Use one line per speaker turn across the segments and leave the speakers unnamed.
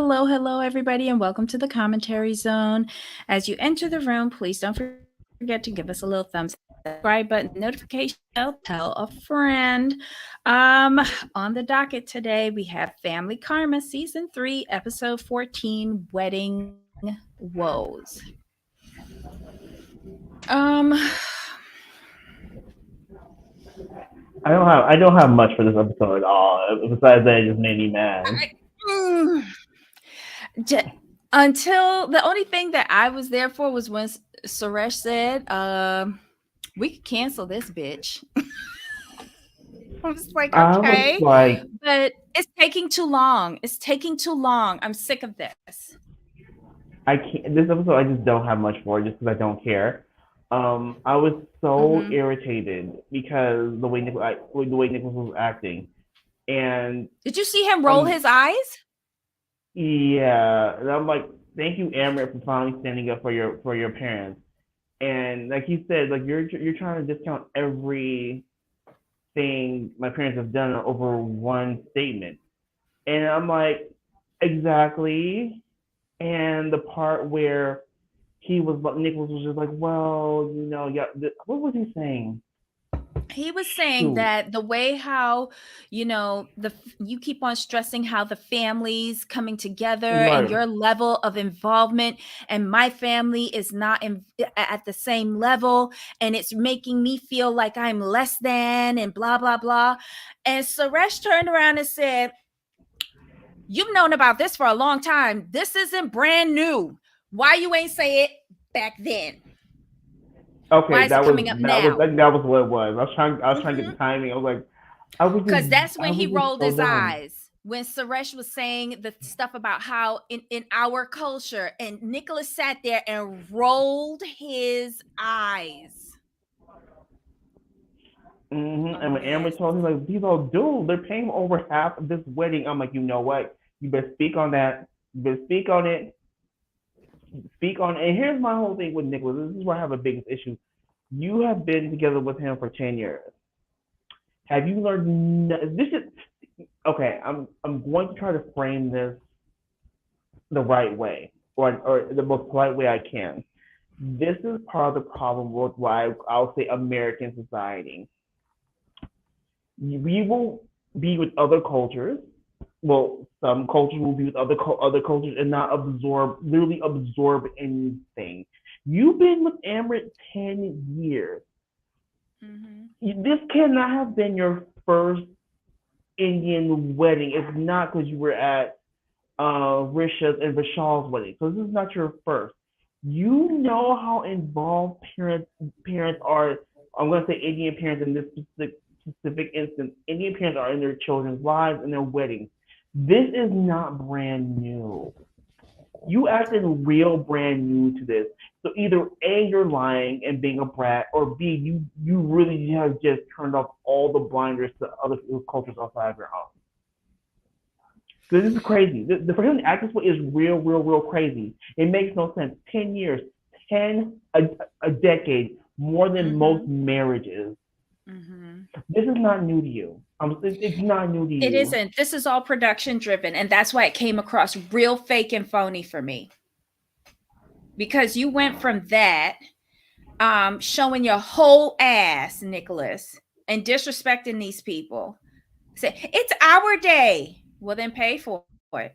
hello, everybody, and welcome to the commentary zone. As you enter the room, please don't forget to give us a little thumbs up, subscribe button, notification bell, tell a friend. Um, on the docket today, we have Family Karma Season 3, Episode 14, Wedding Woes. Um,
I don't have much for this episode at all. Besides that, it just made me mad.
mm, until the only thing that I was there for was when Suresh said, we could cancel this bitch. I was like,
I was
okay,
like,
but it's taking too long. It's taking too long. I'm sick of this.
I can't. This episode, I just don't have much for it, just because I don't care. I was so
Hmm.
irritated because the way Nicholas was acting, and
Did you see him roll
um,
his eyes?
yeah, and I'm like, thank you, Amrit, for finally standing up for your parents. And like you said, like you're trying to discount everything my parents have done over one statement. And I'm like, exactly. And the part where Nicholas was just like, well, yeah, what was he saying?
He was saying
Shoot,
that the way how you keep on stressing how the families coming together and
right.
your level of involvement, and my family is not at the same level, and it's making me feel like I'm less than, and blah blah blah. And Suresh turned around and said, you've known about this for a long time. This isn't brand new. Why you ain't say it back then? Why
Okay,
is it coming up now?
that was what it was. I was trying to get
Mm-hmm.
the timing. I was like,
Because that's
I
when he
was just
rolled
so
his
dumb.
eyes. When Suresh was saying the stuff about how in our culture, and Nicholas sat there and rolled his eyes.
And when Amber told him like, these all dude, they're paying over half of this wedding. I'm like, you know what? You better speak on that. You better speak on it. Speak on it. And here's my whole thing with Nicholas. This is where I have a biggest issue. You have been together with him for 10 years. Have you learned? This is okay. I'm going to try to frame this the right way, or the most polite way I can. This is part of the problem with why I'll say American society. We will be with other cultures. Well, some cultures will be with other cultures and not literally absorb anything. You've been with Amrit 10 years.
Mm-hmm.
This cannot have been your first Indian wedding. It's not because you were at Risha's and Vishal's wedding. So this is not your first. You know how involved parents are. I'm going to say Indian parents in this specific instance. Indian parents are in their children's lives and their weddings. This is not brand new. You acted real brand new to this. So either A, you're lying and being a brat, or B, you really have just turned off all the blinders to other cultures outside of your own. So this is crazy. For him to act this way is real crazy. It makes no sense. 10 years, a decade, more than most
Mm-hmm.
marriages.
Mm-hmm.
This is not new to you. It's not new to
It
you.
isn't. This is all production driven, and that's why it came across real fake and phony for me. Because you went from that, showing your whole ass, Nicholas, and disrespecting these people. Say, it's our day. Well, then pay for it.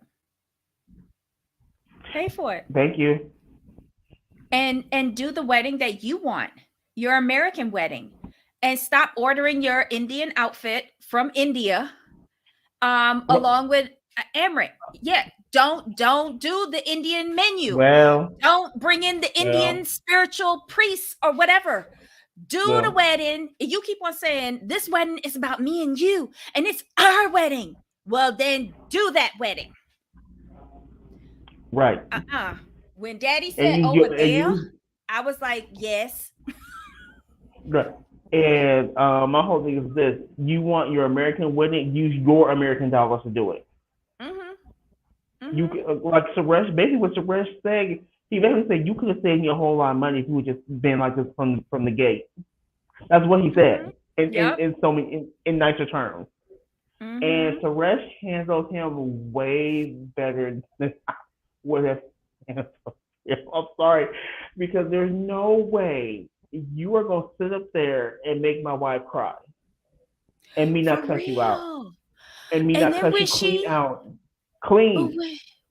Pay for it.
Thank you.
And do the wedding that you want. Your American wedding. And stop ordering your Indian outfit from India, along with Amrit. Yeah, don't do the Indian menu.
Well,
Don't bring in the Indian
well,
spiritual priests or whatever. Do the
well.
wedding. You keep on saying this wedding is about me and you, and it's our wedding. Well, then do that wedding.
Right.
Uh-uh. When Daddy
And
said over
and
there,
you
I was like, yes.
right. And my whole thing is this: you want your American wedding, use your American dollars to do it.
Mm-hmm.
You
Mm-hmm.
like Suresh. Basically, what Suresh said, he basically said you could have saved me a whole lot of money if you would just been like this from the gate. That's what he
Mm-hmm.
said in
Yep.
in so many in nicer terms. And
Mm-hmm.
Suresh handled him way better than I would have handled him. I'm sorry, because there's no way you are gonna sit up there and make my wife cry and me
For
not cuss you out
real.
and me
And
not
then
cuss you
but
clean.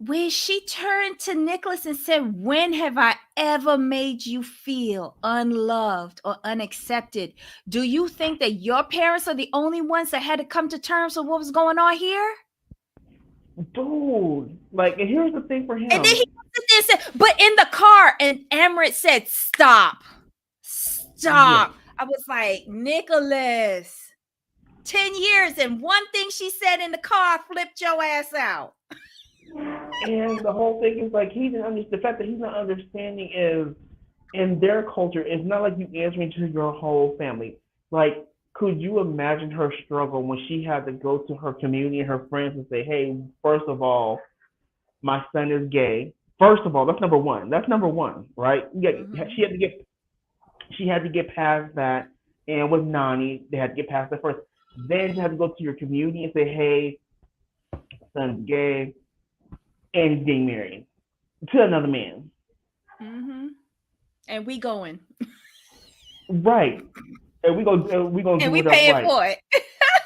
when she turned to Nicholas and said, "When have I ever made you feel unloved or unaccepted? Do you think that your parents are the only ones that had to come to terms with what was going on here?"
Dude, like, and here's the thing for
And then he
him.
looked at this, but in the car, and Amaret said, "Stop,
Yes.
stop." I was like, Nicholas, 10 years, and one thing she said in the car flipped your ass out.
And the whole thing is like he didn't understand. The fact that he's not understanding is in their culture. It's not like you answering to your whole family. Like, could you imagine her struggle when she had to go to her community and her friends and say, "Hey, first of all, my son is gay." First of all, that's number one. That's number one, right? Yeah,
Mm-hmm.
she had to get past that, and with Nani, they had to get past that first. Then you have to go to your community and say, "Hey, son's gay and he's getting married to another man."
Mm-hmm. And we going.
Right. And we gonna
And
do
we
it up
paying
right,
for it.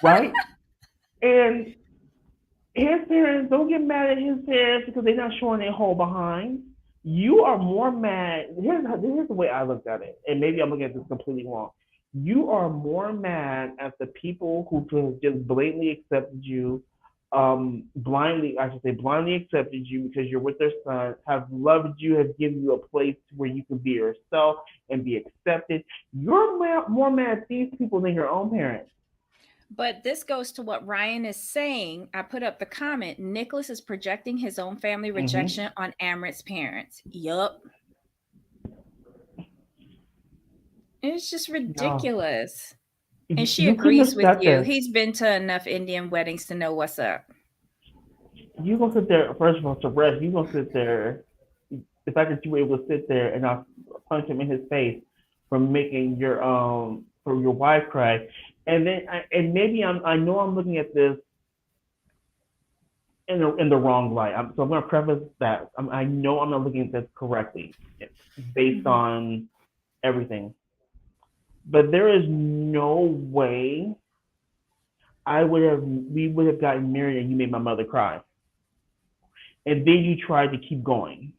right? And his parents, don't get mad at his parents because they're not showing their whole behind. You are more mad. Here's the way I looked at it, and maybe I'm looking at this completely wrong. You are more mad at the people who just blatantly accepted you, blindly, I should say, blindly accepted you because you're with their son, have loved you, have given you a place where you can be yourself and be accepted. You're more mad at these people than your own parents.
But this goes to what Ryan is saying. I put up the comment. Nicholas is projecting his own family
Mm-hmm.
rejection on Amaret's parents. Yup. It's just
No,
ridiculous. And she
you couldn't
agrees
have
with
sat
you.
there.
He's been to enough Indian weddings to know what's up.
You gonna sit there first of all to rest. You gonna sit there. The fact that you were able to sit there and not punch him in his face for making for your wife cry, and then and maybe I know I'm looking at this in the wrong light. So I'm gonna preface that I know I'm not looking at this correctly based
Mhm.
on everything, but there is no way I would have we would have gotten married and you made my mother cry, and then you tried to keep going.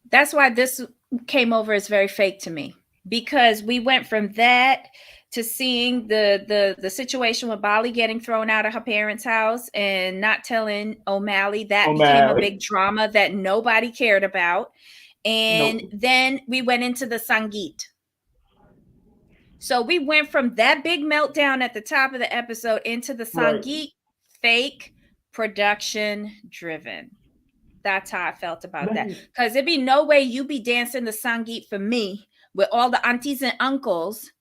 That's why this came over as very fake to me, because we went from that to seeing the situation with Bali getting thrown out of her parents' house and not telling O'Malley. That
Oh
became a
man,
big drama that nobody cared about. And
no,
then we went into the Sangeet. So we went from that big meltdown at the top of the episode into the
right.
Sangeet, fake, production driven. That's how I felt about that.
That's
Because there'd be no way you be dancing the Sangeet for me with all the aunties and uncles,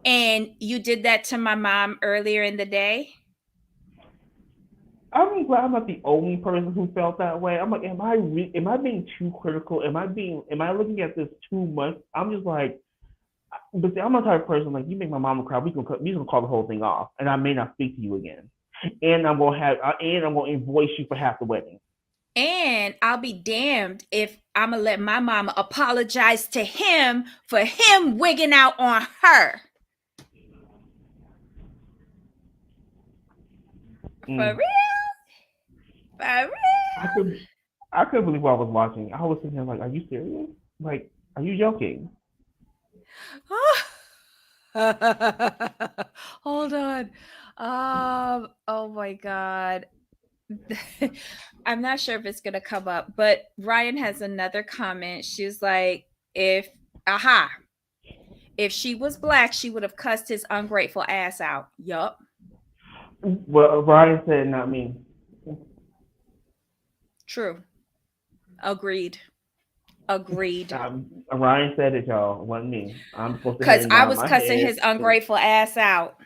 and you did that to my mom earlier in the day.
I'm glad I'm not the only person who felt that way. I'm like, am I being too critical? Am I looking at this too much? I'm just like, but see, I'm the type of person like you make my mama cry, we gonna call the whole thing off, and I may not speak to you again, and I'm gonna invoice you for half the wedding.
And I'll be damned if I'm gonna let my mama apologize to him for him wigging out on her. For
Mm.
real? For
I could I couldn't believe what I was watching. I was sitting there like, are you serious? Like, are you joking?
real? Hold on. Oh my God. I'm not sure if it's gonna come up, but Ryan has another comment. She's like, aha, if she was black, she would have cussed his ungrateful ass out. Yup.
Well, Ryan said, not me.
True. Agreed. Agreed.
Ryan said it, y'all. It wasn't me. I'm supposed to
Cause
have
I
nod
was
my
cussing
head.
his ungrateful ass out.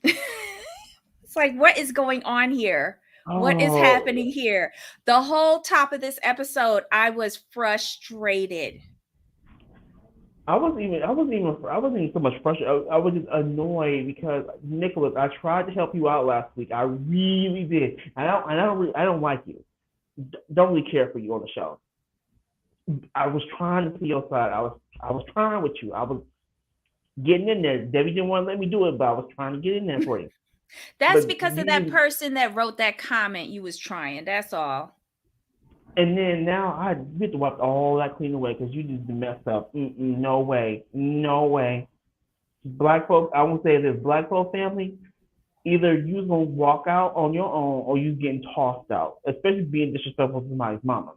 It's like, what is going on here? What is
Oh,
happening here? The whole top of this episode, I was frustrated.
I wasn't even so much frustrated. I was just annoyed because Nicholas, I tried to help you out last week. I really did. I don't like you. Don't really care for you on the show. I was trying to see your side. I was trying with you. I was getting in there. Debbie didn't want to let me do it, but I was trying to get in there for you.
That's
But
because of that
you
person that wrote that comment you was trying. That's all.
and then now I get to wipe all that clean away because you just messed up. No way, no way. Black folks, I won't say this. Black folk family, either you gonna walk out on your own or you getting tossed out. Especially being disrespectful to somebody's mama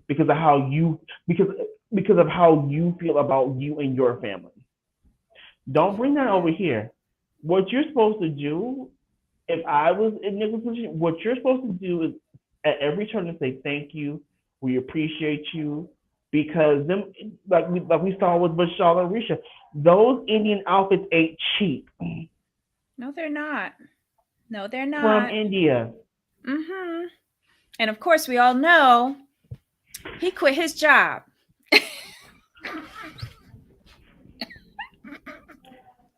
because of how you because of how you feel about you and your family. Don't bring that over here. What you're supposed to do, if I was in Nicholas' position, what you're supposed to do is at every turn to say thank you, we appreciate you, because them like we saw with Bashar and Risha, those Indian outfits ain't cheap
No, they're not. No, they're
from
not.
India.
Mm-hmm. And of course, we all know he quit his job.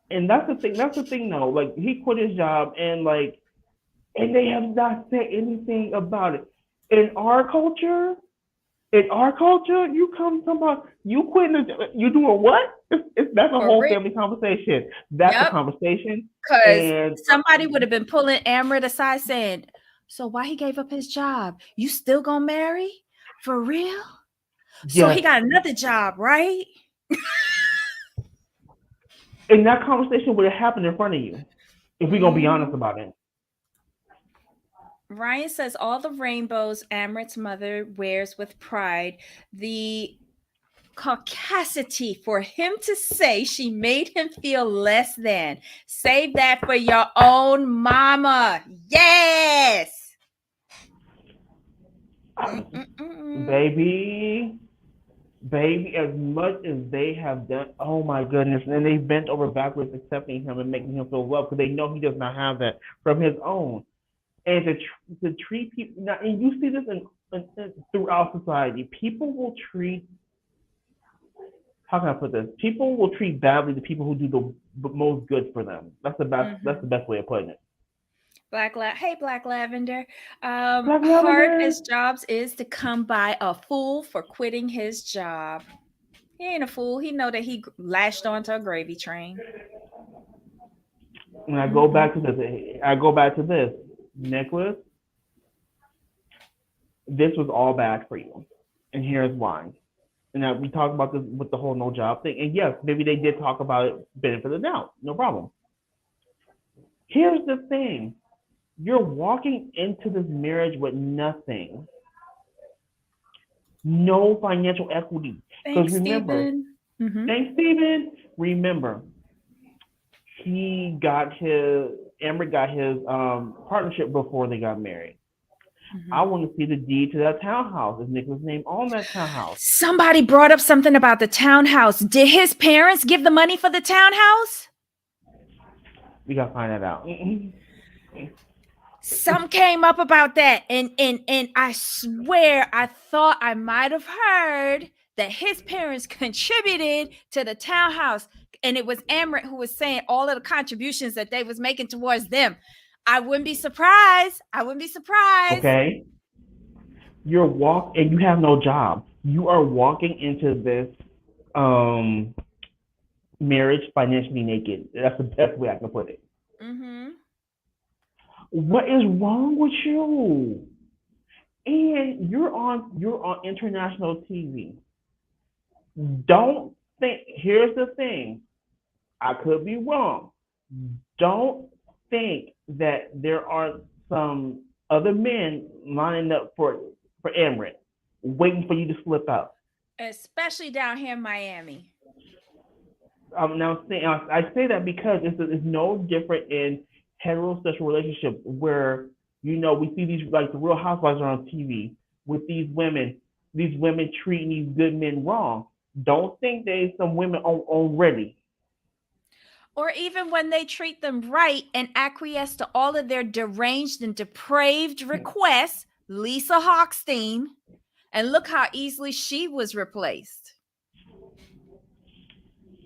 And that's the thing. That's the thing, though. Like he quit his job, and they have not said anything about it. In our culture, you come talking about you quitting. You doing what? That's a
For
whole
real.
family conversation. That's a
Yep.
conversation,
Because
and
somebody would have been pulling Amrit aside saying, so why he gave up his job? You still gonna marry? For real? So he
yes,
got another job, right?
and that conversation would have happened in front of you if we're gonna be honest
Mm-hmm.
about it.
Ryan says all the rainbows Amrit's mother wears with pride, the caucasity for him to say she made him feel less than. Save that for your own mama. Yes. Mm-mm-mm-mm.
Baby, baby, as much as they have done, oh my goodness, and they've bent over backwards accepting him and making him feel loved because they know he does not have that from his own. And to treat people now, and you see this throughout society, people will treat, how can I put this? People will treat badly the people who do the most good for them. That's the best. That's the
Mm-hmm.
best way of putting it.
Hey, Black Lavender.
Black
Hard
lavender.
as jobs is to come by, a fool for quitting his job. He ain't a fool. He know that he lashed onto a gravy train.
And I go
Mm-hmm.
back to this. I go back to this. Nicholas, this was all bad for you, and here's why. And that we talked about this with the whole no job thing. And yes, maybe they did talk about it benefit of the doubt. No problem. Here's the thing. You're walking into this marriage with nothing, no financial equity. Because
Thanks,
remember,
Stephen. Mm-hmm.
thanks, Steven. Remember, he got his, Amber got his partnership before they got married. I
Mm-hmm.
want to see the deed to that townhouse. Is Nicholas' name on that townhouse?
Somebody brought up something about the townhouse. Did his parents give the money for the townhouse?
We got to find that out.
Some came up about that, and I swear I thought I might have heard that his parents contributed to the townhouse, and it was Amrit who was saying all of the contributions that they was making towards them. I wouldn't be surprised. I wouldn't be surprised.
Okay? You're and you have no job. You are walking into this um marriage financially naked. That's the best way I can put it.
Mm-hmm.
What is wrong with you? And you're on international TV. Don't think. Here's the thing. I could be wrong. Don't think that there are some other men lining up for Emirates, waiting for you to slip out.
Especially down here in Miami.
Now I say that because it's no different in heterosexual relationships where we see these like the Real Housewives are on TV with these women treating these good men wrong. Don't think there's some women already.
Or even when they treat them right and acquiesce to all of their deranged and depraved requests, Lisa Hochstein, and look how easily she was replaced.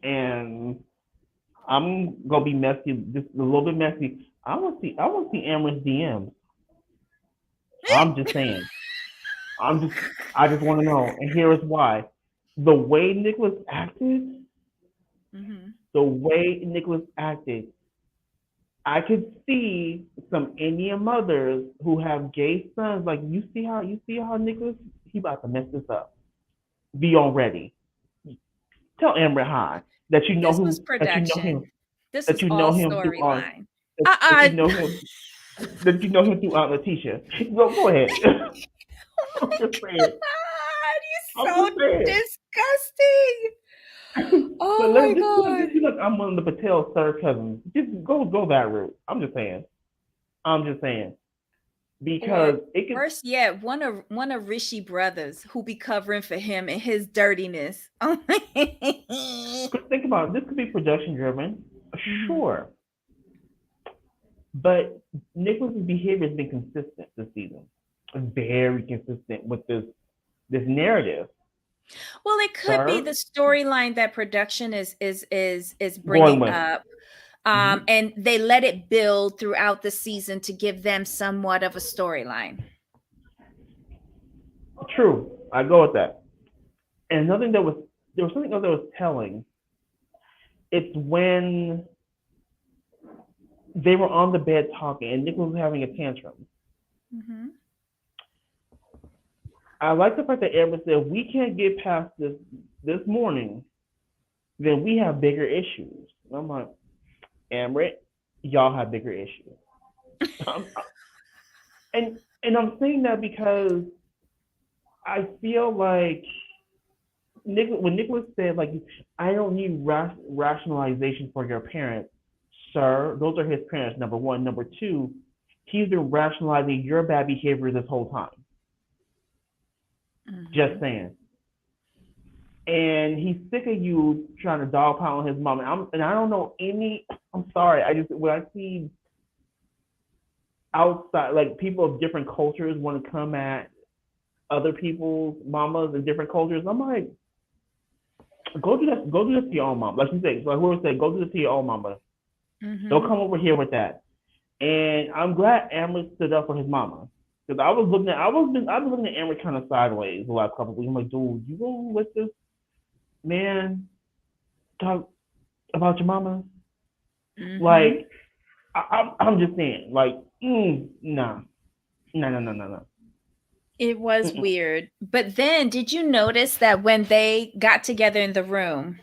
and I'm gonna be messy, just a little bit messy. I want to see Amber's DMs. I'm just saying. I'm just, I just want to know, and here is why. The way Nicholas acted,
Mm-hmm.
the way Nicholas acted, I could see some Indian mothers who have gay sons. Like you see how Nicholas, he about to mess this up. Be on ready. Tell Amber High
This was
that you know
production.
him,
This
that
was
you
all
know him through
storyline.
that you
Uh-uh.
know him that you know him through Aunt Letitia. Go ahead.
Oh
I'm
my
just saying.
God,
I'm
you're
just
so
saying.
disgusting.
But
Oh my
just
God.
be like I'm one of the Patel third cousins. Just go that route. I'm just saying. I'm just saying
Or
because it could.
worse yet, one of Rishi brothers who be covering for him and his dirtiness. Oh my.
Cause think about it. This could be production driven,
Hmm.
sure, but Nicholas's behavior has been consistent this season. Very consistent with this narrative,
Well, it could be the
sir.
storyline that production is
Going
bringing
with.
up.
Mm-hmm.
And they let it build throughout the season to give them somewhat of a storyline.
True, I go with that. And another thing that was there was something else that was telling. It's when they were on the bed talking, and Nicholas was having a tantrum.
Hmm.
I like the fact that Amber said, if we can't get past this morning, then we have bigger issues. And I'm like, Amber, y'all have bigger issues. Um, and I'm saying that because I feel like when Nicholas said like I don't need rationalization for your parents, sir. Those are his parents. Number one. Number two, he's been rationalizing your bad behavior this whole time. Just
Hmm.
saying. And he's sick of you trying to dog pound his mom. And I don't know any. I'm sorry. I just when I see outside like people of different cultures want to come at other people's mamas and different cultures, I'm like, go do this to your own mom. Like you said, like whoever said, go do this to your own mama. Don't
Hmm.
come over here with that. And I'm glad Amber stood up for his mama. Because I've been looking at Amber kind of sideways the last couple of weeks. I'm like, dude, you gonna let this man talk about your mama?
Hmm.
Like, I'm just saying, like, nah, no.
It was
Mm-mm.
weird. But then, did you notice that when they got together in the room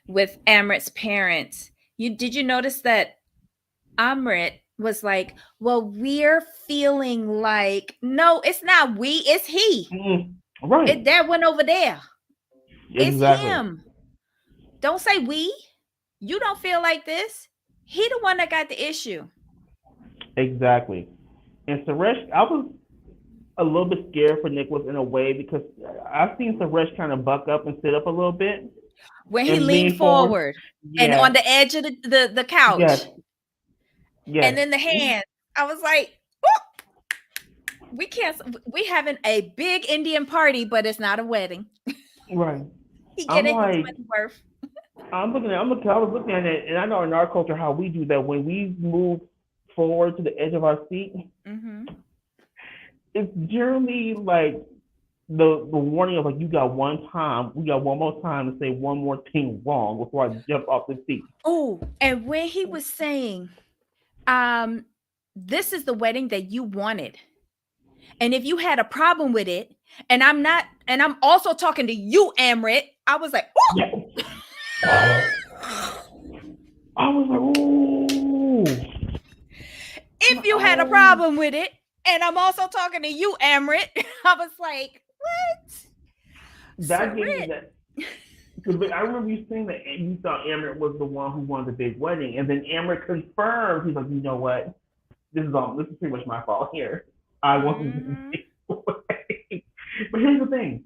with Amrit's parents, you notice that Amrit was like, "Well, we're feeling like no, it's not we, it's he.
Mm-mm. Right,
That one over there. It's
exactly,
him. Don't say we. You don't feel like this. He the one that got the issue."
exactly. And Suresh, I was a little bit scared for Nicholas in a way because I've seen Suresh kind of buck up and sit up a little bit
When he
and
leaned
lean forward.
forward and
Yeah,
on the edge of the
yes,
couch, and
yes,
then the hand, I was like, "Oh, we can't. We having a big Indian party, but it's not a wedding.
right.
He
I'm
getting his
like,
money worth."
I was looking at it, and I know in our culture how we do that when we move forward to the edge of our seat,
Hmm.
it's generally like the warning of like you got one time, we got one more time to say one more thing wrong before I jump off the seat.
Oh, and when he was saying, um, "This is the wedding that you wanted, and if you had a problem with it, and I'm not, and I'm also talking to you, Amrit," I was like,
Yeah,
"Oh."
I was like, ooh,
If you had a
oh,
problem with it, and I'm also talking to you, Amrit, I was like, what?
that gave me
Sarit.
that. Because I remember you saying that you thought Amrit was the one who wanted the big wedding, and then Amrit confirmed. He's like, you know what? This is pretty much my fault here. I wasn't the
Hmm.
big wedding. But here's the thing: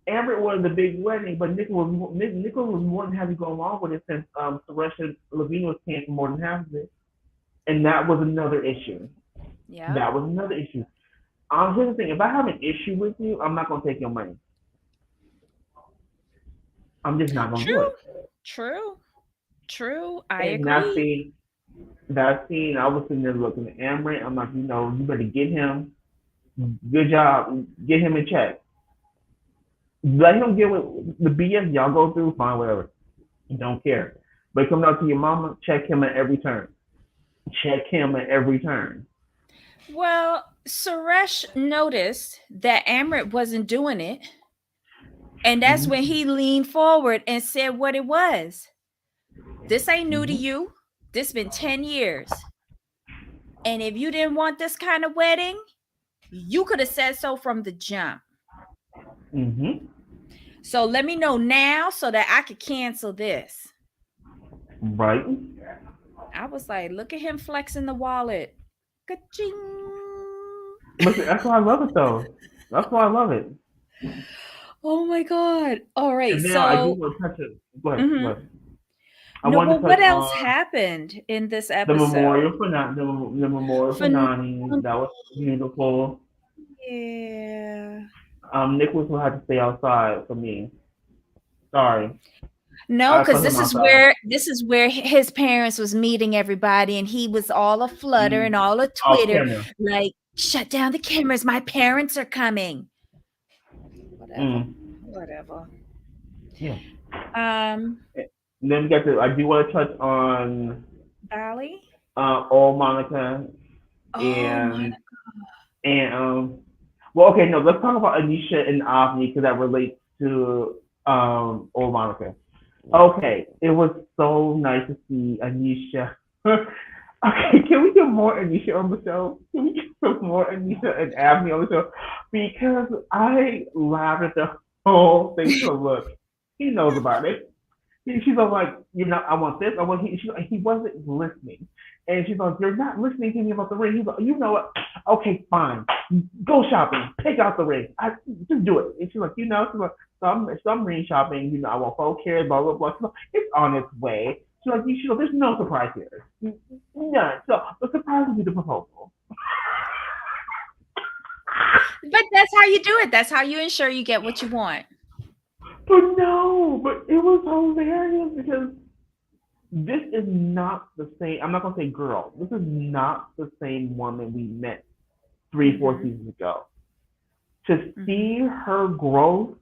Amrit wanted the big wedding, but Nicholas was more than happy to go along with it since Suresh and Levine was paying for more than half of it, and that was another issue.
Yep.
That was another issue. Here's the thing: if I have an issue with you, I'm not gonna take your money. I'm just not gonna do
True,
it.
true, true. I
And that
agree.
scene, that scene, I was sitting there looking at Amaranth. I'm like, you better get him. Good job. Get him in check. Let him get with the BS y'all go through. Fine, whatever. Don't care. But coming out to your mama, check him at every turn. Check him at every turn.
Well, Suresh noticed that Amrit wasn't doing it. And that's when
Mm-hmm.
he leaned forward and said what it was. This ain't new to
Mm-hmm.
you. This been 10 years. And if you didn't want this kind of wedding, you could have said so from the jump.
Mm-hmm.
So let me know now so that I could cancel this.
Right.
I was like, look at him flexing the wallet. Ka-ching.
But that's why I love it though. That's why I love it.
Oh my God. All right.
And now I do
So,
want to touch it. Go ahead. Go
mhm.
ahead. I
No,
want to
well,
touch
what else
on
happened in this
the
episode?
memorial for not the memorial for
For
Nani. That was beautiful.
yeah.
Nicholas will have to stay outside for me. Sorry,
No,
I
because
put him
this is
outside.
where his parents was meeting everybody, and he was all a flutter and
Mm.
all a
Off
Twitter,
camera.
like, shut down the cameras, my parents are coming. Whatever.
Mm.
Whatever.
Yeah.
Um,
And then we got to. I do want to touch on
Bali?
all Monica
Oh my.
and well, okay, no, let's talk about Anisha and Avni because that relates to old Monica. Okay, it was so nice to see Anisha. Okay, can we get more Anisha on the show? Can we get some more Anisha and Avni on the show? Because I laughed at the whole thing. So look, he knows about it. She's like, I want this. I want. She's like, he wasn't listening, and she's like, you're not listening to me about the ring. He's like, you know what? Okay, fine. Go shopping. Pick out the ring. Just do it. And she's like, she's like, some ring shopping. I want 4 carat. Blah blah blah. She's like, it's on its way. She's like, there's no surprise here. None. So the surprise will be the proposal.
But that's how you do it. That's how you ensure you get what you want.
But no, but it was hilarious because this is not the same. I'm not gonna say girl. This is not the same woman we met 3, 4
Mm-hmm.
seasons ago. To
Mm-hmm.
see her growth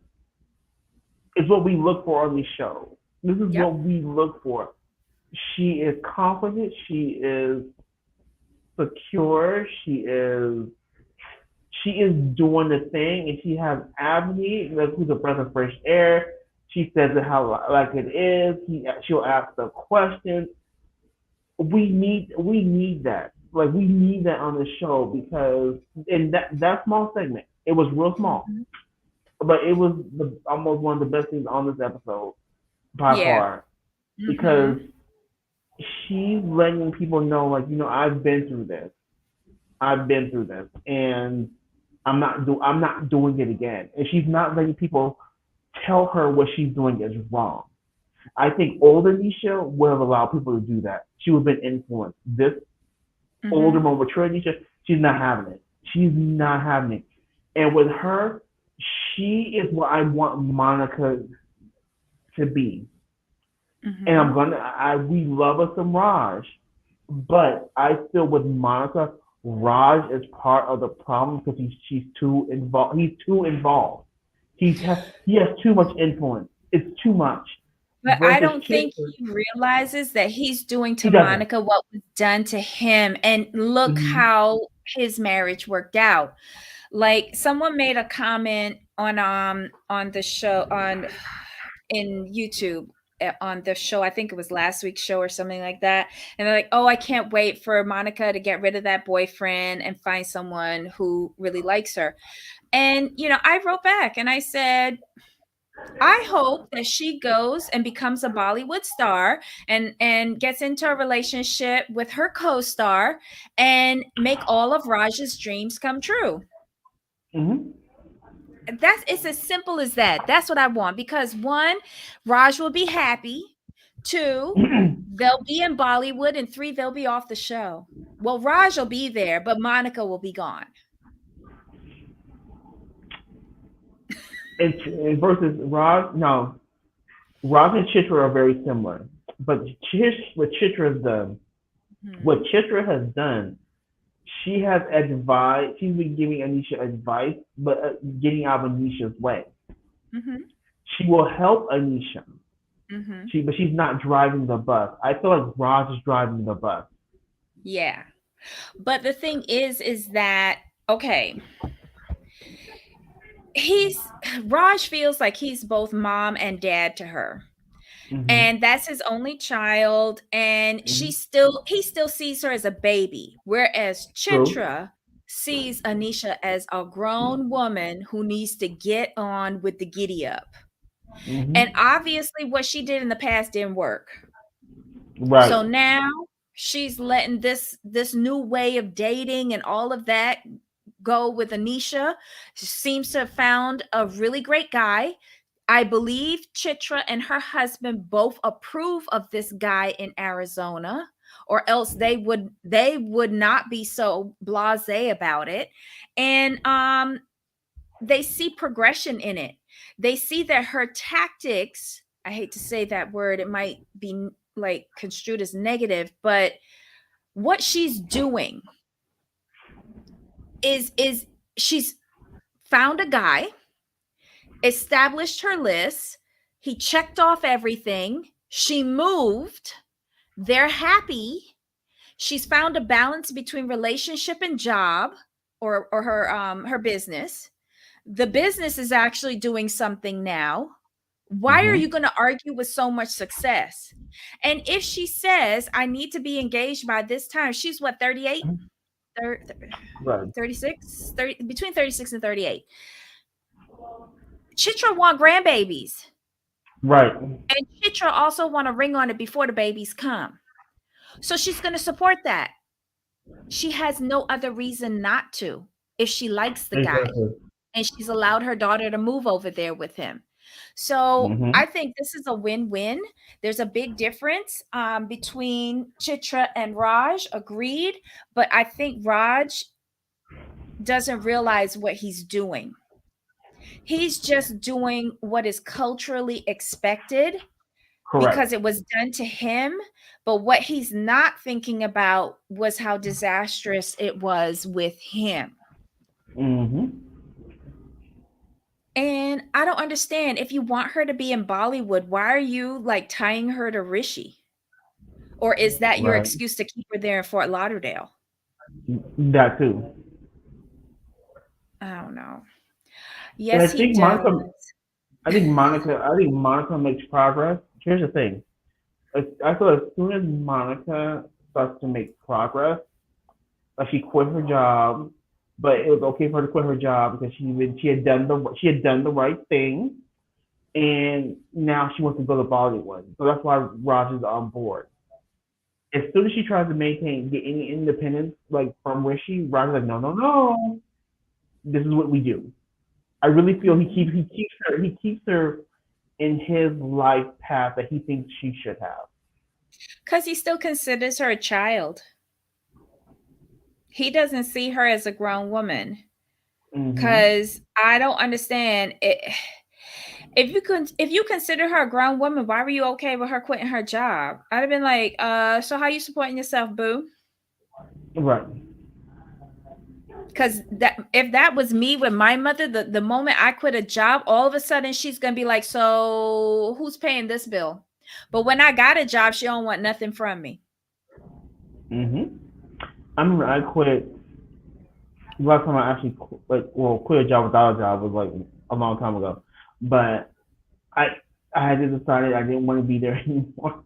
is what we look for on these shows. This is
Yep.
what we look for. She is confident. She is secure. She is doing the thing, and she has Abney, who's a breath of fresh air. She says it how like it is. She'll ask the questions. We need that. Like we need that on the show because in that small segment, it was real small,
Mm-hmm.
but it was almost one of the best things on this episode by
Yeah.
far because
Mm-hmm.
she's letting people know, like I've been through this. I've been through this, and I'm not doing it again. And she's not letting people tell her what she's doing is wrong. I think older Nisha would have allowed people to do that. She would have been influenced. This older,
Mm-hmm.
more mature Nisha, she's not having it. She's not having it. And with her, she is what I want Monica to be. And
Mm-hmm.
we love us some Raj, but I feel with Monica, Raj is part of the problem because she's too involved. He's too involved. He has too much influence. It's too much.
But I
Versus
don't
Kit,
think he realizes that he's doing
he
to
doesn't.
Monica what was done to him. And look
Mm-hmm.
how his marriage worked out. Like someone made a comment on the show on in YouTube on the show. I think it was last week's show or something like that. And they're like, "Oh, I can't wait for Monica to get rid of that boyfriend and find someone who really likes her." And I wrote back and I said, I hope that she goes and becomes a Bollywood star and gets into a relationship with her co-star and make all of Raj's dreams come true.
Mm-hmm.
That's it's as simple as that. That's what I want because one, Raj will be happy. Two, they'll be in Bollywood, and three, they'll be off the show. Well, Raj will be there, but Monica will be gone.
and versus Raj, no. Raj and Chitra are very similar, but what Chitra has done, what
Hmm.
Chitra has done, she has advised. She's been giving Anisha advice, but getting out of Anisha's way.
Hmm.
She will help Anisha.
Hmm.
But she's not driving the bus. I feel like Raj is driving the bus.
Yeah. But the thing is that, okay, he's Raj feels like he's both mom and dad to her.
Mm-hmm.
And that's his only child, and
Mm-hmm.
he still sees her as a baby, whereas
True.
Chitra sees Anisha as a grown woman who needs to get on with the giddy up. And
Mm-hmm.
obviously what she did in the past didn't work.
Right.
So now she's letting this new way of dating and all of that go with Anisha. She seems to have found a really great guy. I believe Chitra and her husband both approve of this guy in Arizona, or else they would not be so blasé about it. And they see progression in it. They see that her tactics, I hate to say that word, it might be like construed as negative, but what she's doing is she's found a guy, established her list, he checked off everything, she moved, they're happy, she's found a balance between relationship and job, or her business. The business is actually doing something now. Why are you
Mm-hmm.
going to argue with so much success? And if she says, I need to be engaged by this time, she's what, 38? Thir-
Right.
36? 30, between 36 and 38. Chitra want grandbabies.
Right.
And Chitra also want a ring on it before the babies come. So she's going to support that. She has no other reason not to if she likes the guy.
Exactly.
And she's allowed her daughter to move over there with him. So
Mm-hmm.
I think this is a win-win. There's a big difference between Chitra and Raj, agreed, but I think Raj doesn't realize what he's doing. He's just doing what is culturally expected because
Correct.
it was done to him, but what he's not thinking about was how disastrous it was with him.
Mm-hmm.
And I don't understand. If you want her to be in Bollywood, why are you like tying her to Rishi? Or is that your
Right.
excuse to keep her there in Fort Lauderdale?
That too.
I don't know.
And I
Yes, he
think
does.
Monica. I think Monica. I think Monica makes progress. Here's the thing. I feel as soon as Monica starts to make progress, like she quit her job, but it was okay for her to quit her job because she had done the right thing, and now she wants to go to Bollywood. So that's why Raj is on board. As soon as she tries to get any independence like from Rishi, Raj is like, no, no, no. This is what we do. I really feel he keeps her in his life path that he thinks she should have.
Because he still considers her a child. He doesn't see her as a grown woman.
Hmm.
Because I don't understand it. If you consider her a grown woman, why were you okay with her quitting her job? I'd have been like, so how you supporting yourself, boo?
Right.
Because that if that was me with my mother, the moment I quit a job, all of a sudden she's gonna be like, so who's paying this bill? But when I got a job, she don't want nothing from me.
Hmm. I remember I quit. The last time I actually quit a job without a job was like a long time ago. But I I had just decided I didn't want to be there anymore,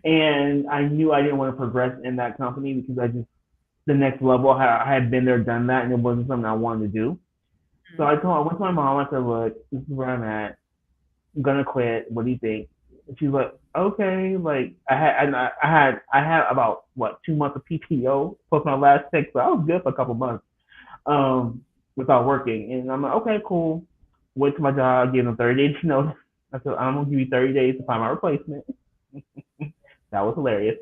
and I knew I didn't want to progress in that company because I just the next level. I had been there, done that, and it wasn't something I wanted to do. So I went to my mom. I said, "Look, this is where I'm at. I'm gonna quit. What do you think?" And she's like, "Okay." Like I had about what 2 months of PTO plus my last six, so I was good for a couple months without working. And I'm like, "Okay, cool." Went to my job, gave them 30 days notice. I said, "I'm gonna give you 30 days to find my replacement." That was hilarious.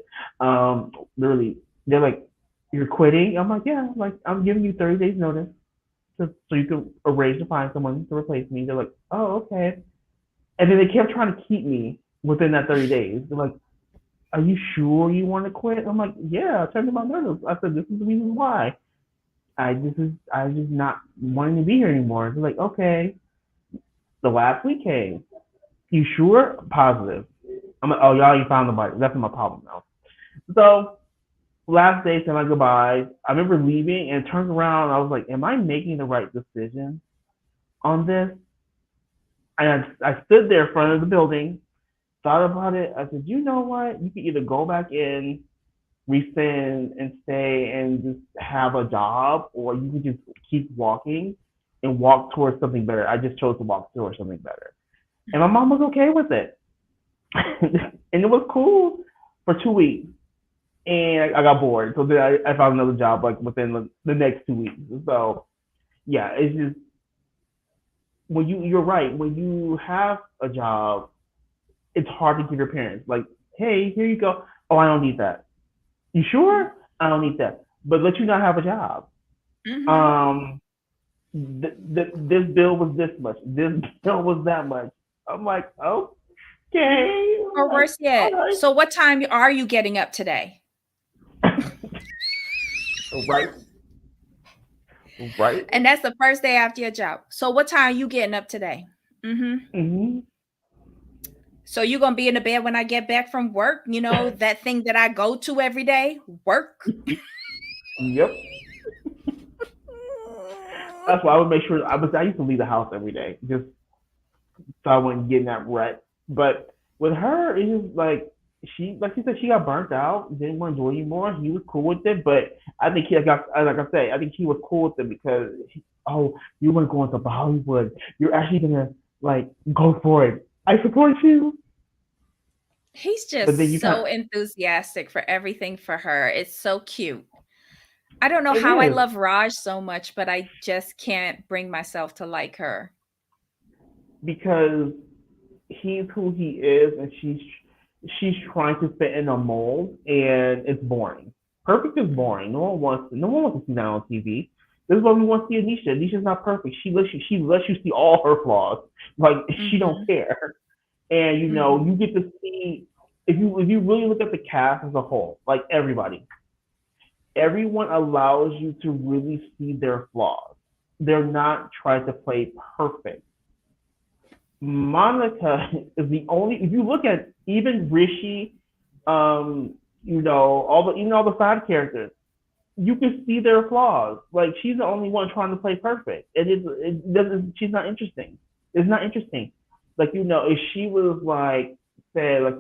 Literally, they're like, "You're quitting?" I'm like, "Yeah." Like I'm giving you 30 days notice so you can arrange to find someone to replace me. They're like, "Oh, okay." And then they kept trying to keep me within that 30 days. They're like, "Are you sure you want to quit?" I'm like, "Yeah." I turned to my nurse. I said, "This is the reason why. I just not wanting to be here anymore." They're like, "Okay." The last week came. "You sure?" "Positive." I'm like, "Oh, y'all, you found the body. That's my problem now." So last day, saying my goodbyes. I remember leaving and turned around. And I was like, "Am I making the right decision on this?" And I stood there in front of the building, thought about it. I said, "You know what? You can either go back in, rescind, and stay and just have a job, or you can just keep walking and walk towards something better." I just chose to walk towards something better. And my mom was okay with it. And it was cool for 2 weeks. And I got bored. So then I found another job like within the next 2 weeks. So yeah, it's just when you're right, when you have a job, it's hard to give your parents like, "Hey, here you go." "Oh, I don't need that." "You sure?" "I don't need that." But let you not have a job.
Mm-hmm.
Um, this bill was this much. This bill was that much. I'm like, okay,
Or
like,
worse
all
yet,
right,
so what time are you getting up today?
right, right.
And that's the first day after your job. So what time are you getting up today? Mm-hmm.
Mm-hmm.
So you're gonna be in the bed when I get back from work, that thing that I go to every day, work.
Yep. That's why I would make sure I used to leave the house every day just so I wouldn't get in that rut. But with her, it was like she said, she got burnt out, didn't want to do it anymore. He was cool with it, but I think like I said, I think he was cool with it because oh, you want to go into Bollywood, you're actually gonna like go for it. I support you,
He's
but then
just
you kind
so enthusiastic for everything for her. It's so cute. I don't know
it
how I
is
love Raj so much, but I just can't bring myself to like her.
because he's who he is, and she's trying to fit in a mold, and it's boring. Perfect is boring. No one wants to see that on TV. This is why we want to see Anisha. Anisha's not perfect. She lets you see all her flaws. Like she don't
Mhm.
care. And you
Mhm.
get to see if you really look at the cast as a whole, like everyone allows you to really see their flaws. They're not trying to play perfect. Monica is the only. If you look at even Rishi, even all the side characters, you can see their flaws. Like she's the only one trying to play perfect, and it doesn't. She's not interesting. It's not interesting. Like if she was like say like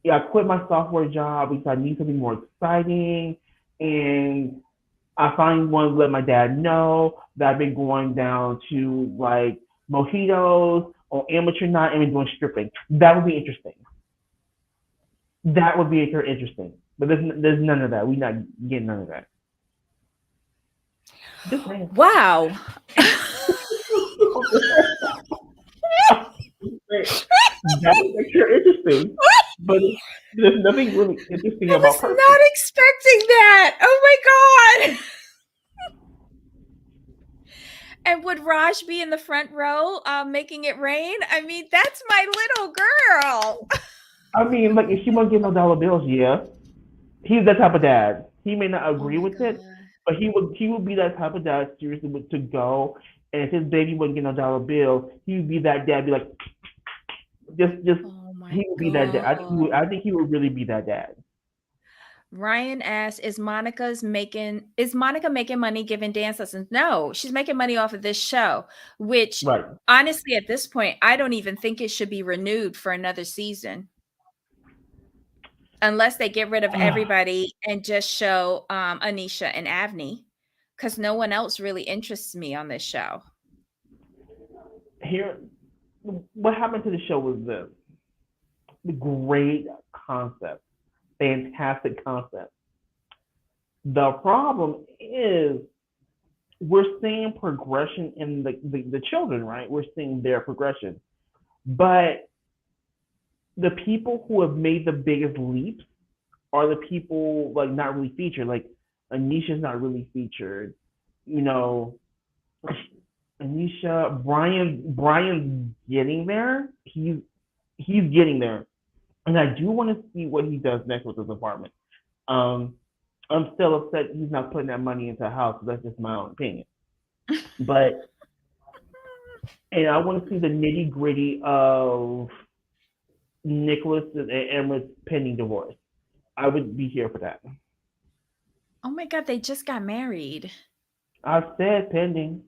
yeah, I quit my software job because I need something more exciting, and I finally want to let my dad know that I've been going down to like mojitos or amateur night and been doing stripping. That would be interesting. That would be interesting. But there's none of that. We're not getting none of that. Just saying.
Wow.
That would make sure interesting. But there's nothing really interesting
I
about
was not
perfect.
expecting that. Oh my god. And would Raj be in the front row, making it rain? I mean, that's my little girl.
I mean, like if she wasn't getting no dollar bills, yeah. He's that type of dad. He may not
Oh
agree
my
with it,
god.
but he would be that type of dad seriously to go. And if his baby wouldn't get no dollar bill, he would be that dad. Be like, just
Oh my
he would be that dad.
god.
I think he would really be that dad.
Ryan asks, is Monica making money giving dance lessons? No, she's making money off of this show, which
Right.
honestly at this point, I don't even think it should be renewed for another season unless they get rid of everybody and just show Anisha and Avni because no one else really interests me on this show.
Here, what happened to the show was this: the great concept, fantastic concept. The problem is we're seeing progression in the children, right? We're seeing their progression. But the people who have made the biggest leaps are the people like not really featured. Like Anisha's not really featured. You know, Anisha, Brian's getting there. He's getting there, and I do want to see what he does next with his apartment. Um, I'm still upset he's not putting that money into a house. That's just my own opinion. But and I want to see the nitty gritty of Nicholas and Emma's pending divorce. I would be here for that.
Oh my god, they just got married.
I said pending.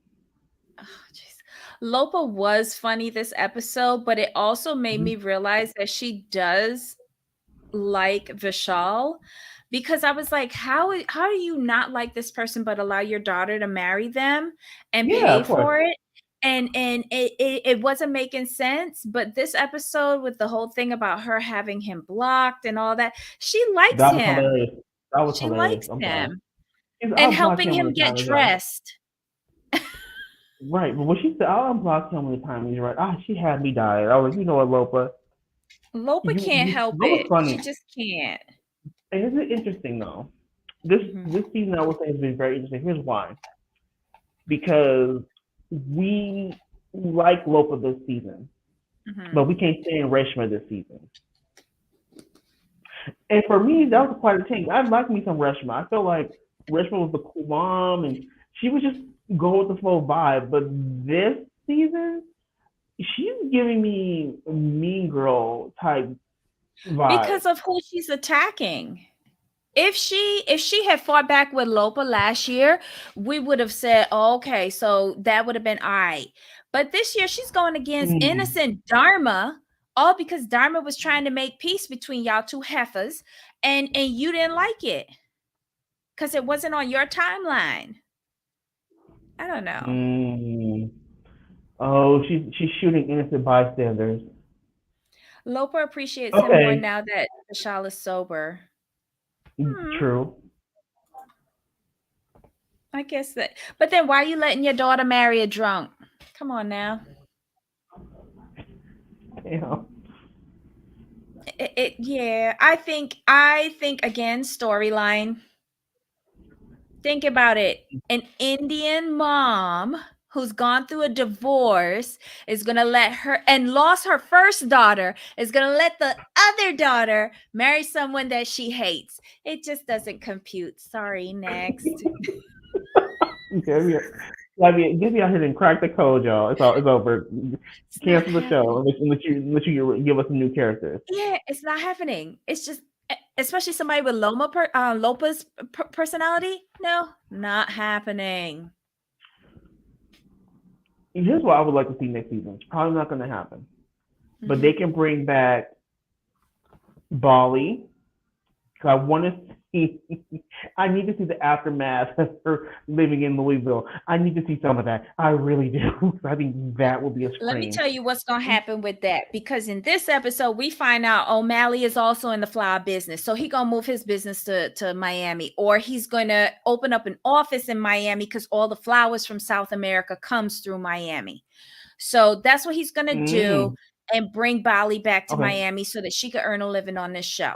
Oh, jeez. Lopa was funny this episode, but it also made
Mhm.
me realize that she does like Vishal, because I was like, how do you not like this person but allow your daughter to marry them and
Yeah,
pay
of course.
for it? And it wasn't making sense. But this episode with the whole thing about her having him blocked and all that, she likes
That was
him.
hilarious. That was
She
hilarious.
likes
I'm sorry.
him and
I'll block
helping
him when
him
the
get
time is right.
dressed.
Right, but when she said, "I'll unblock him when the time is right," she had me dying. I was like, you know what, Lopa,
Lopa can't help
that was
it. She
funny.
just can't.
And isn't it interesting though? This
Hmm.
this season I would say has been very interesting. Here's why: because we like Lopa this season, but
Hmm.
we can't stand Reshma this season. And for me, that was quite a change. I like me some Reshma. I feel like Reshma was the cool mom, and she was just go with the flow vibe. But this season, she's giving me mean girl type vibe.
Because of who she's attacking. If she had fought back with Lopa last year, we would have said, oh, okay, so that would have been all right. But this year she's going against
Mm,
innocent Dharma, all because Dharma was trying to make peace between y'all two heifers, and you didn't like it because it wasn't on your timeline. I don't know.
mm. Oh, she's shooting innocent bystanders.
Lopa appreciates him more
Okay,
now that Vishal is sober. Hmm.
true.
I guess that. But then why are you letting your daughter marry a drunk? Come on now.
Damn.
Yeah, I think again, storyline. Think about it. An Indian mom who's gone through a divorce is going to let her and lost her first daughter is going to let the other daughter marry someone that she hates. It just doesn't compute. Sorry, next.
Give me, get me out here and crack the code, y'all. It's over.
It's not
Cancel the show
happening.
unless you give us some new characters.
Yeah, it's not happening. It's just especially somebody with Lopa's personality. No, not happening.
Here's what I would like to see next season. It's probably not going to happen, but they
Mhm.
can bring back Bali. Cause I want to see. I need to see the aftermath of her living in Louisville. I need to see some of that. I really do. I think that would be a
Let me
scream.
tell you what's going to happen with that, because in this episode we find out O'Malley is also in the flower business. So he going to move his business to Miami, or he's going to open up an office in Miami cuz all the flowers from South America comes through Miami. So that's what he's going to do,
Mm,
and bring Bali back to
okay,
Miami so that she could earn a living on this show.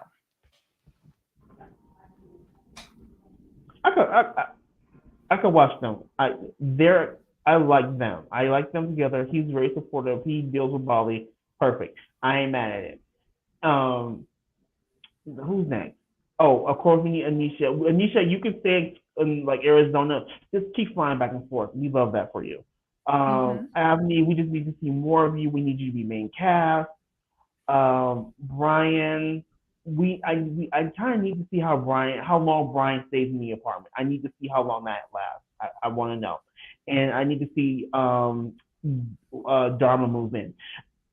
I could I could watch them. I like them. I like them together. He's very supportive. He deals with Bali perfect. I ain't mad at it. Um, who's next? Oh, of course we need Anisha. Anisha, you can stay in like Arizona. Just keep flying back and forth. We love that for you.
Mhm.
Avni, we just need to see more of you. We need you to be main cast. Brian, I kind of need to see how long Brian stays in the apartment. I need to see how long that lasts. I want to know, and I need to see Dharma move in.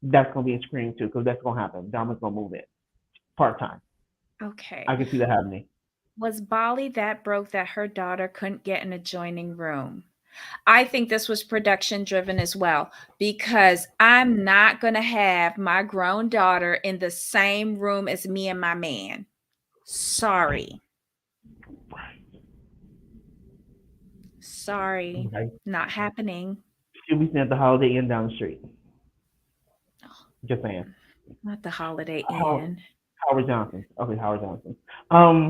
That's gonna be a scream too, because that's gonna happen. Dharma's gonna move in part time. I
Okay.
can see that happening.
Was Bali that broke that her daughter couldn't get an adjoining room? I think this was production driven as well, because I'm not going to have my grown daughter in the same room as me and my man. Sorry. Sorry.
Right.
Not happening.
She'll be staying at the Holiday Inn down the street. Just saying.
Not the Holiday
How,
Inn.
Howard Johnson. Okay, Howard Johnson.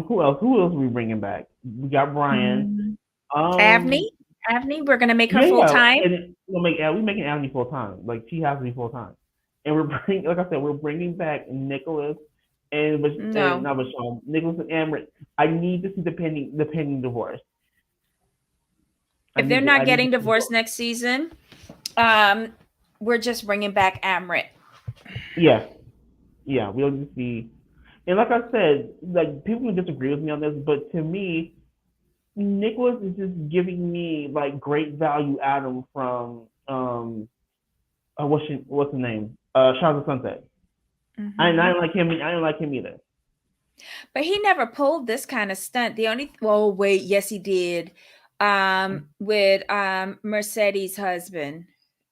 Who else? Who else are we bringing back? We got Brian.
Mm.
Um,
Avni? Avni, we're gonna make her
Yeah,
full
yeah,
time.
and we making Abney full time. Like she has to be full time, and we're bringing, like I said, we're bringing back Nicholas and
No,
not Michelle, Nicholas and Amrit. I need to see the pending divorce.
if they're not
I need to
getting
see
divorced
both.
next season, um, we're just bringing back Amrit.
Yeah, yeah, we'll just be. And like I said, like people can disagree with me on this, but to me, Nicholas is just giving me like great value Adam from what's the name? Shadows of Sunset. I
Hmm.
didn't like him. I didn't like him either.
But he never pulled this kind of stunt. The only well, wait, yes, he did. With Mercedes' husband,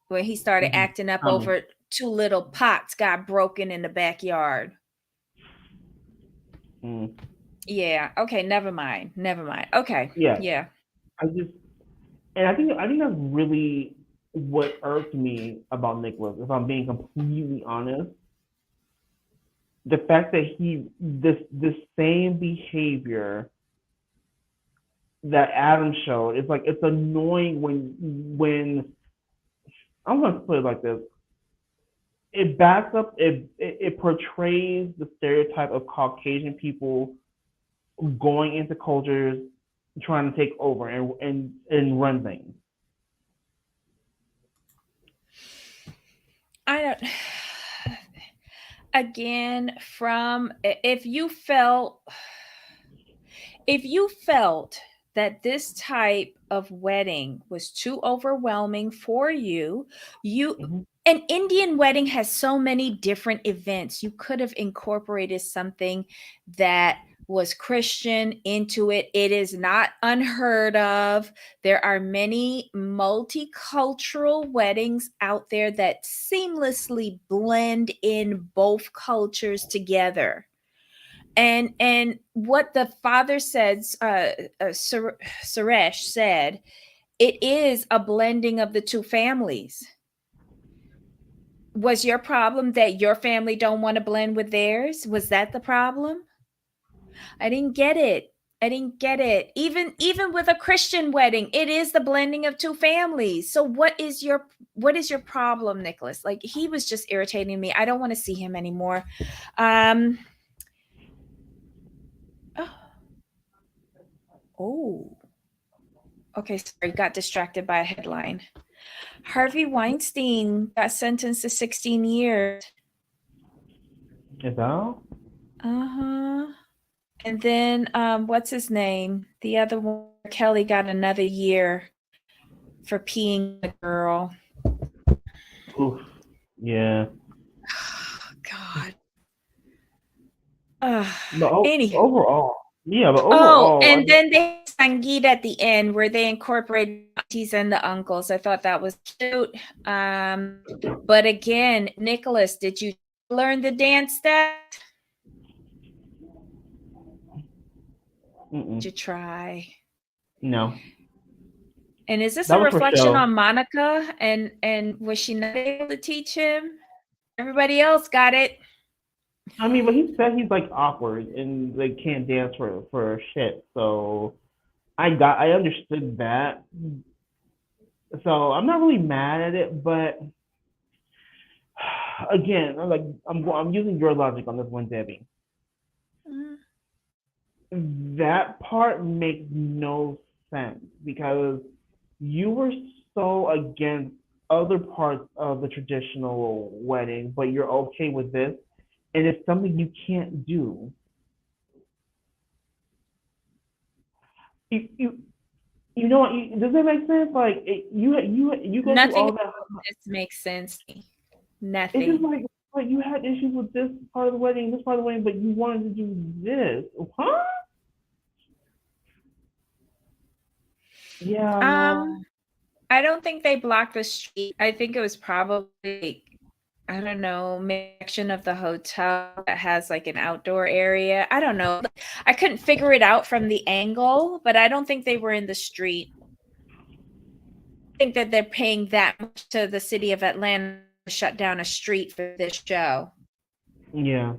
when he started
Mm-hmm.
acting up
Tommy.
over two little pots got broken in the backyard.
Mm.
Yeah. Okay. Never mind. Never mind. Okay.
Yeah,
Yeah.
I just and I think that's really what irked me about Nicholas. If I'm being completely honest, the fact that this same behavior that Adam showed, it's annoying when I'm gonna put it like this. It backs up it portrays the stereotype of Caucasian people going into cultures trying to take over and run things.
I don't. Again, from if you felt that this type of wedding was too overwhelming for you, you
Mm-hmm.
an Indian wedding has so many different events. You could have incorporated something that was Christian into it. It is not unheard of. There are many multicultural weddings out there that seamlessly blend in both cultures together. And what the father says, Suresh said, it is a blending of the two families. Was your problem that your family don't want to blend with theirs? Was that the problem? I didn't get it. I didn't get it. Even with a Christian wedding, it is the blending of two families. So what is your problem, Nicholas? Like he was just irritating me. I don't want to see him anymore. Um oh, okay, sorry, got distracted by a headline. Harvey Weinstein got sentenced to 16 years.
Is that all?
Uh-huh. And then what's his name? The other one, Kelly got another year for peeing the girl.
Oof. Yeah.
God. Uh,
But
Anywho.
overall, yeah. But
Oh,
overall,
and then they Sangeet at the end where they incorporated aunties and the uncles. I thought that was cute. But again, Nicholas, did you learn the dance step? Did
mm-mm.
you try?
No,
And is this
that
a
was for
reflection
show.
on Monica? And was she not able to teach him? Everybody else got it.
I mean, but he said he's like awkward and like can't dance for shit. So I understood that. So I'm not really mad at it, but again, I'm using your logic on this one, Debbie.
Mm.
That part makes no sense because you were so against other parts of the traditional wedding, but you're okay with this, and it's something you can't do. You you know what? Does that make sense? Like you go through
Nothing
all
about
that.
this makes sense to me.
It's just
Nothing.
like you had issues with this part of the wedding, this part of the wedding, but you wanted to do this, huh? Yeah,
Um,
no.
I don't think they blocked the street. I think it was probably, I don't know, maybe a section of the hotel that has like an outdoor area. I don't know. I couldn't figure it out from the angle, but I don't think they were in the street. I think that they're paying that much to the city of Atlanta to shut down a street for this show.
Yeah,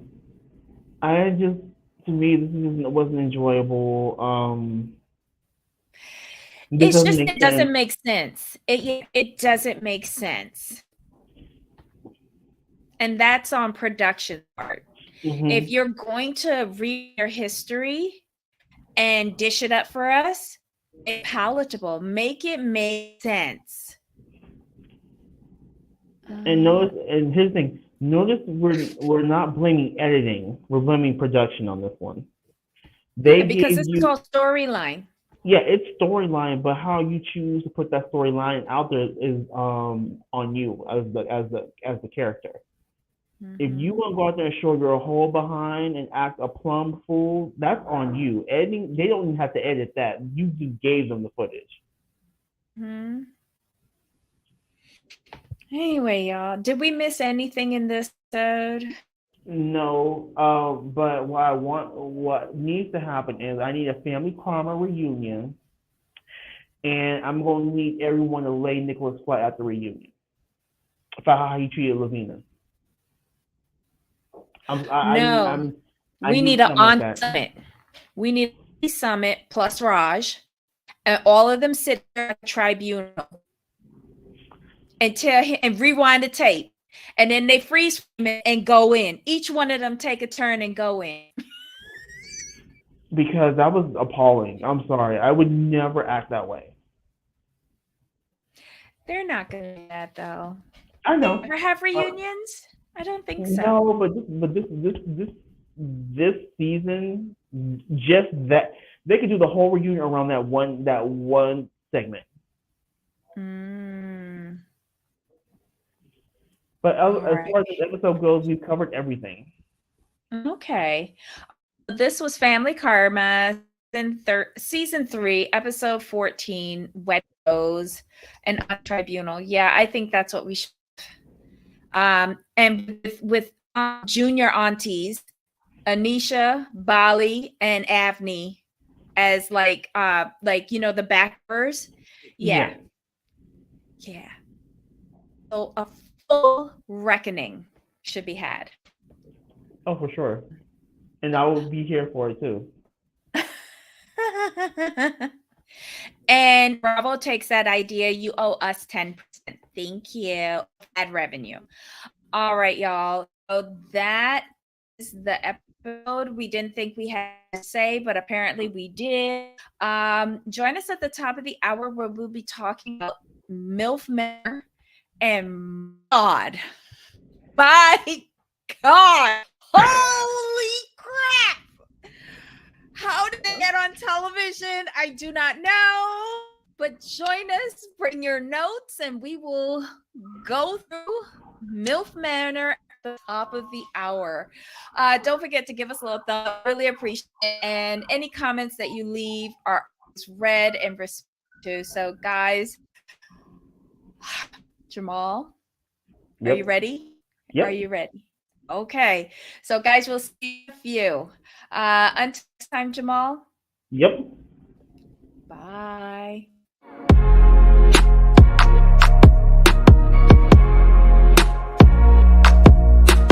I just to me this wasn't enjoyable. This
It's
doesn't
just
make
it
sense.
doesn't make sense. It doesn't make sense. And that's on production part. If
Hmm.
you're going to read your history and dish it up for us, make it palatable, make it make sense.
And
Um,
notice, and here's the thing. Notice we're not blaming editing. We're blaming production on this one. They
yeah, because
gave
this is
you,
all storyline.
yeah, it's storyline, but how you choose to put that storyline out there is on you as the character. If you
Mm-hmm.
want to go out there and show your whole behind and act a plumb fool, that's on you. Editing, they don't even have to edit that. You just gave them the footage.
Mm-hmm. Anyway, y'all, did we miss anything in this episode?
No, but what needs to happen is I need a family karma reunion, and I'm going to need everyone to lay Nicholas flat at the reunion for how he treated Lavina. I'm,
No,
I
we need
need
an
something like
on
that
summit. We need a summit plus Raj, and all of them sit there at the tribunal and tell him and rewind the tape, and then they freeze frame it and go in. Each one of them take a turn and go in.
because that was appalling. I'm sorry, I would never act that way.
They're not going to do that though.
I
They
know.
ever have
Uh,
reunions? I don't think so.
no, but this season, just that they could do the whole reunion around that one segment.
Mm,
But
all
as
right.
far as this episode goes, we've covered everything.
Okay. This was Family Karma, season 3, episode 14, Woes, and on Tribunal. Yeah, I think that's what we should. And with junior aunties, Anisha, Bali, and Avni as the backers. Yeah,
Yeah.
yeah. So a full reckoning should be had.
Oh, for sure. And I will be here for it too.
And Bravo takes that idea. You owe us 10%. Thank you. Ad revenue. All right, y'all. So that is the episode. We didn't think we had to say, but apparently we did. Join us at the top of the hour where we'll be talking about MILF Manor and God. By God. Holy crap. How did they get on television? I do not know. But join us, bring your notes, and we will go through MILF Manor at the top of the hour. Don't forget to give us a little thumb. Really appreciate it. And any comments that you leave are read and respected too. So, guys, Jamal, are you
Yep.
ready? Are
Yep.
you ready? Okay. So, guys, we'll see you. Until next time, Jamal.
Yep.
Bye.